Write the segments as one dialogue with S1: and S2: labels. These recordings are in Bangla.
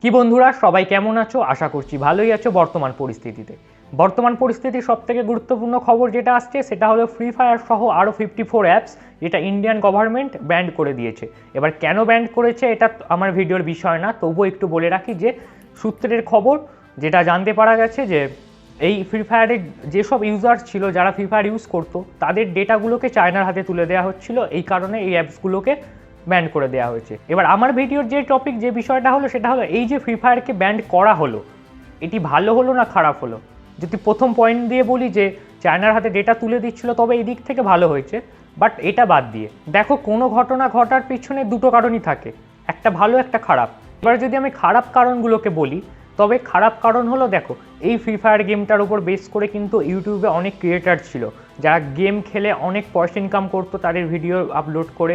S1: কি বন্ধুরা সবাই কেমন আছো? আশা করছি ভালোই আছো। বর্তমান পরিস্থিতির সবথেকে গুরুত্বপূর্ণ খবর যেটা আসছে সেটা হলো ফ্রি ফায়ার সহ আরও 54 অ্যাপস যেটা ইন্ডিয়ান গভর্নমেন্ট ব্যান্ড করে দিয়েছে। এবার কেন ব্যান্ড করেছে এটা আমার ভিডিওর বিষয় না, তবুও একটু বলে রাখি যে সূত্রের খবর যেটা জানতে পারা গেছে যে এই ফ্রি ফায়ারের যেসব ইউজার ছিল যারা ফ্রি ফায়ার ইউজ করতো তাদের ডেটাগুলোকে চায়নার হাতে তুলে দেওয়া হচ্ছিল, এই কারণে এই অ্যাপসগুলোকে ব্যান্ড করে দেওয়া হয়েছে। এবার আমার ভিডিওর যে টপিক যে বিষয়টা হলো সেটা হলো এই যে ফ্রি ফায়ারকে ব্যান্ড করা হলো এটি ভালো হলো না খারাপ হলো। যদি প্রথম পয়েন্ট দিয়ে বলি যে চায়নার হাতে ডেটা তুলে দিচ্ছিল তবে এই দিক থেকে ভালো হয়েছে, বাট এটা বাদ দিয়ে দেখো কোনো ঘটনা ঘটার পিছনে দুটো কারণই থাকে, একটা ভালো একটা খারাপ। এবার যদি আমি খারাপ কারণগুলোকে বলি তবে খারাপ কারণ হলো দেখো এই ফ্রি ফায়ার গেমটার উপর বেস করে কিন্তু ইউটিউবে অনেক ক্রিয়েটার ছিল যারা গেম খেলে অনেক পয়সা ইনকাম করতো তাদের ভিডিও আপলোড করে,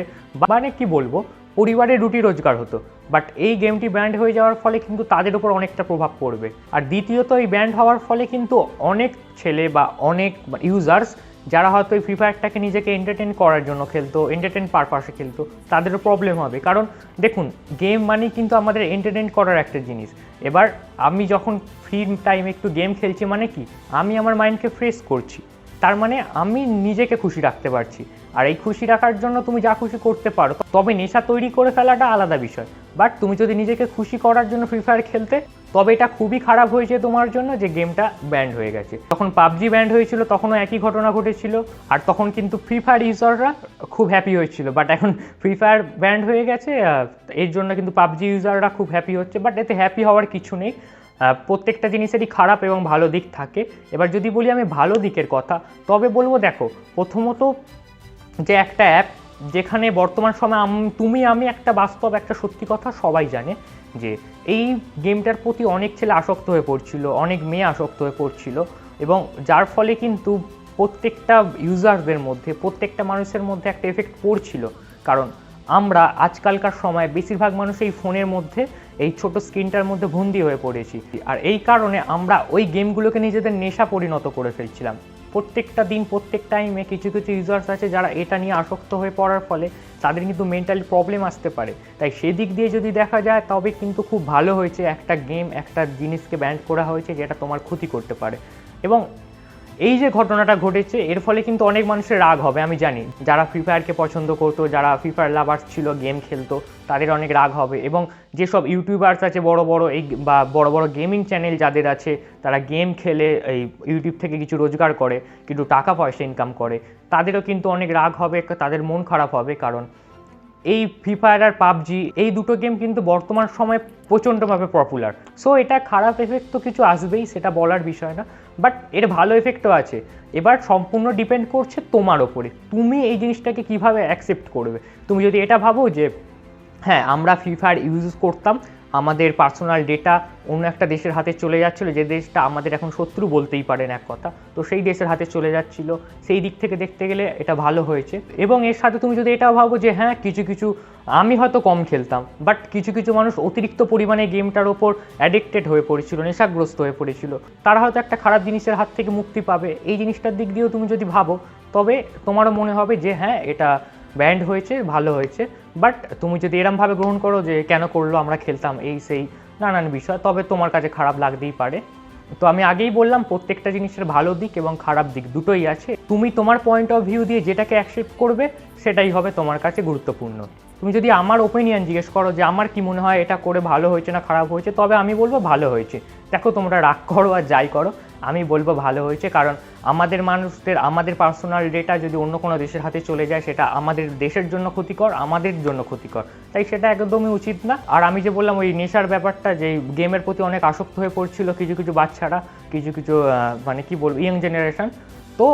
S1: মানে কি বলবো পরিবারের রুটি রোজগার হতো। বাট এই গেমটি ব্যান্ড হয়ে যাওয়ার ফলে কিন্তু তাদের উপর অনেকটা প্রভাব পড়বে। আর দ্বিতীয়ত এই ব্যান্ড হওয়ার ফলে কিন্তু অনেক ছেলে বা অনেক ইউজার্স যারা হয়তো এই ফ্রি ফায়ারটাকে নিজেকে এন্টারটেন করার জন্য খেলতো, এন্টারটেন পারপাসে খেলতো, তাদেরও প্রবলেম হবে। কারণ দেখুন গেম মানে কিন্তু আমাদের এন্টারটেন করার একটা জিনিস। এবার আমি যখন ফ্রি টাইমে একটু গেম খেলছি মানে কি আমি আমার মাইন্ডকে ফ্রেশ করছি, তার মানে আমি নিজেকে খুশি রাখতে পারছি। আর এই খুশি রাখার জন্য তুমি যা খুশি করতে পারো, তবে নেশা তৈরি করে ফেলাটা আলাদা বিষয়। বাট তুমি যদি নিজেকে খুশি করার জন্য ফ্রি ফায়ার খেলতে, তবে এটা খুবই খারাপ হয়েছে তোমার জন্য যে গেমটা ব্যান্ড হয়ে গেছে। যখন পাবজি ব্যান্ড হয়েছিল তখনও একই ঘটনা ঘটেছিল, আর তখন কিন্তু ফ্রি ফায়ার ইউজাররা খুব হ্যাপি হয়েছিল। বাট এখন ফ্রি ফায়ার ব্যান্ড হয়ে গেছে, এর জন্য কিন্তু পাবজি ইউজাররা খুব হ্যাপি হচ্ছে। বাট এতে হ্যাপি হওয়ার কিছু নেই, প্রত্যেকটা জিনিসেরই খারাপ এবং ভালো দিক থাকে। এবার যদি বলি আমি ভালো দিকের কথা তবে বলবো দেখো প্রথমত যে একটা অ্যাপ যেখানে বর্তমান সময় তুমি আমি একটা বাস্তব একটা সত্যি কথা সবাই জানে যে এই গেমটার প্রতি অনেক ছেলে আসক্ত হয়ে পড়ছিল, অনেক মেয়ে আসক্ত হয়ে পড়ছিল, এবং যার ফলে কিন্তু প্রত্যেকটা ইউজারদের মধ্যে প্রত্যেকটা মানুষের মধ্যে একটা এফেক্ট পড়ছিল। কারণ আমরা আজকালকার সময় বেশিরভাগ মানুষ এই ফোনের মধ্যে এই ছোট স্ক্রিনটার মধ্যে বন্দি হয়ে পড়েছি, আর এই কারণে আমরা ওই গেমগুলোকে নিজেদের নেশা পরিণত করে ফেলছিলাম। প্রত্যেকটা দিন প্রত্যেক টাইমে কিছু কিছু ইউজার্স আছে যারা এটা নিয়ে আসক্ত হয়ে পড়ার ফলে তাদের কিন্তু মেন্টালি প্রবলেম আসতে পারে। তাই সেদিক দিয়ে যদি দেখা যায় তবে কিন্তু খুব ভালো হয়েছে একটা গেম একটা জিনিসকে ব্যান্ড করা হয়েছে যেটা তোমার ক্ষতি করতে পারে। এবং এই যে ঘটনাটা ঘটেছে এর ফলে কিন্তু অনেক মানুষের রাগ হবে আমি জানি, যারা ফ্রি ফায়ারকে পছন্দ করতো, যারা ফ্রি ফায়ার লাভার্স ছিল, গেম খেলতো, তাদের অনেক রাগ হবে। এবং যেসব ইউটিউবার্স আছে বড় বড় এই বা বড় বড় গেমিং চ্যানেল যাদের আছে, তারা গেম খেলে এই ইউটিউব থেকে কিছু রোজগার করে, কিছু টাকা পয়সা ইনকাম করে, তাদেরও কিন্তু অনেক রাগ হবে, তাদের মন খারাপ হবে। কারণ এই ফ্রি ফায়ার আর পাবজি এই দুটো গেম কিন্তু বর্তমান সময়ে প্রচণ্ডভাবে পপুলার। সো এটা খারাপ এফেক্ট তো কিছু আসবেই, সেটা বলার বিষয় না, বাট এর ভালো এফেক্টও আছে। এবার সম্পূর্ণ ডিপেন্ড করছে তোমার ওপরে, তুমি এই জিনিসটাকে কিভাবে অ্যাকসেপ্ট করবে। তুমি যদি এটা ভাবো যে হ্যাঁ আমরা ফ্রি ফায়ার ইউজ করতাম, আমাদের পার্সোনাল ডেটা অন্য একটা দেশের হাতে চলে যাচ্ছিলো, যে দেশটা আমাদের এখন শত্রু বলতেই পারেন এক কথা, তো সেই দেশের হাতে চলে যাচ্ছিল, সেই দিক থেকে দেখতে গেলে এটা ভালো হয়েছে। এবং এর সাথে তুমি যদি এটাও ভাবো যে হ্যাঁ কিছু কিছু আমি হয়তো কম খেলতাম, বাট কিছু কিছু মানুষ অতিরিক্ত পরিমাণে গেমটার ওপর অ্যাডিক্টেড হয়ে পড়েছিল, নেশাগ্রস্ত হয়ে পড়েছিল, তারা হয়তো একটা খারাপ জিনিসের হাত থেকে মুক্তি পাবে। এই জিনিসটার দিক দিয়েও তুমি যদি ভাবো তবে তোমারও মনে হবে যে হ্যাঁ এটা ব্যান্ড হয়েছে, ভালো হয়েছে। বাট তুমি যদি এরমভাবে গ্রহণ করো যে কেন করলো, আমরা খেলতাম এই সেই নানান বিষয়, তবে তোমার কাছে খারাপ লাগতেই পারে। তো আমি আগেই বললাম প্রত্যেকটা জিনিসের ভালো দিক এবং খারাপ দিক দুটোই আছে। তুমি তোমার পয়েন্ট অফ ভিউ দিয়ে যেটাকে অ্যাকসেপ্ট করবে সেটাই হবে তোমার কাছে গুরুত্বপূর্ণ। তুমি যদি আমার ওপিনিয়ন জিজ্ঞেস করো যে আমার কি মনে হয় এটা করে ভালো হয়েছে না খারাপ হয়েছে, তবে আমি বলবো ভালো হয়েছে। দেখো তোমরা রাগ করো আর যাই করো, আমি বলবো ভালো হয়েছে। কারণ আমাদের মানুষদের আমাদের পার্সোনাল ডেটা যদি অন্য কোনো দেশের হাতে চলে যায় সেটা আমাদের দেশের জন্য ক্ষতিকর, আমাদের জন্য ক্ষতিকর, তাই সেটা একদমই উচিত না। আর আমি যে বললাম ওই নেশার ব্যাপারটা, যে গেমের প্রতি অনেক আসক্ত হয়ে পড়ছিল কিছু কিছু বাচ্চারা, কিছু কিছু মানে কি বলবো ইয়ং জেনারেশন, তো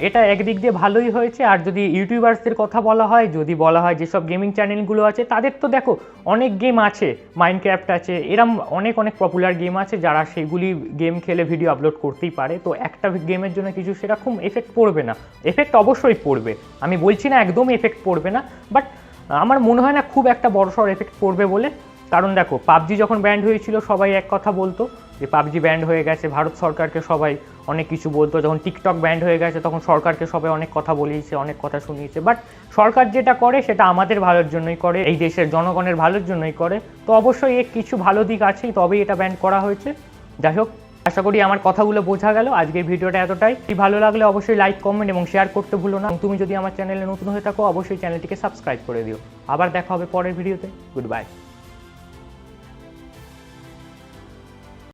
S1: এটা একদিক দিয়ে ভালোই হয়েছে। আর যদি ইউটিউবার্সদের কথা বলা হয়, যদি বলা হয় যেসব গেমিং চ্যানেলগুলো আছে তাদের তো দেখো অনেক গেম আছে, মাইনক্রাফট আছে, এরম অনেক অনেক পপুলার গেম আছে যারা সেগুলি গেম খেলে ভিডিও আপলোড করতেই পারে। তো একটা গেমের জন্য কিছু সেরকম এফেক্ট পড়বে না, এফেক্ট অবশ্যই পড়বে, আমি বলছি না একদমই এফেক্ট পড়বে না, বাট আমার মনে হয় না খুব একটা বড়সড় এফেক্ট পড়বে বলে। কারণ দেখো পাবজি যখন ব্যান্ড হয়েছিল সবাই এক কথা বলতো যে পাবজি ব্যান্ড হয়ে গেছে, ভারত সরকারকে সবাই অনেক কিছু বলতো, যখন টিকটক ব্যান্ড হয়ে গেছে তখন সরকারকে সবাই অনেক কথা বলিয়েছে, অনেক কথা শুনিয়েছে। বাট সরকার যেটা করে সেটা আমাদের ভালোর জন্যই করে, এই দেশের জনগণের ভালোর জন্যই করে। তো অবশ্যই এর কিছু ভালো দিক আছেই, তবেই এটা ব্যান্ড করা হয়েছে। যাই হোক, আশা করি আমার কথাগুলো বোঝা গেল। আজকের ভিডিওটা এতটাই। ভালো লাগলে অবশ্যই লাইক, কমেন্ট এবং শেয়ার করতে ভুলো না। তুমি যদি আমার চ্যানেলে নতুন হয়ে থাকো অবশ্যই চ্যানেলটিকে সাবস্ক্রাইব করে দিও। আবার দেখা হবে পরের ভিডিওতে। Good bye.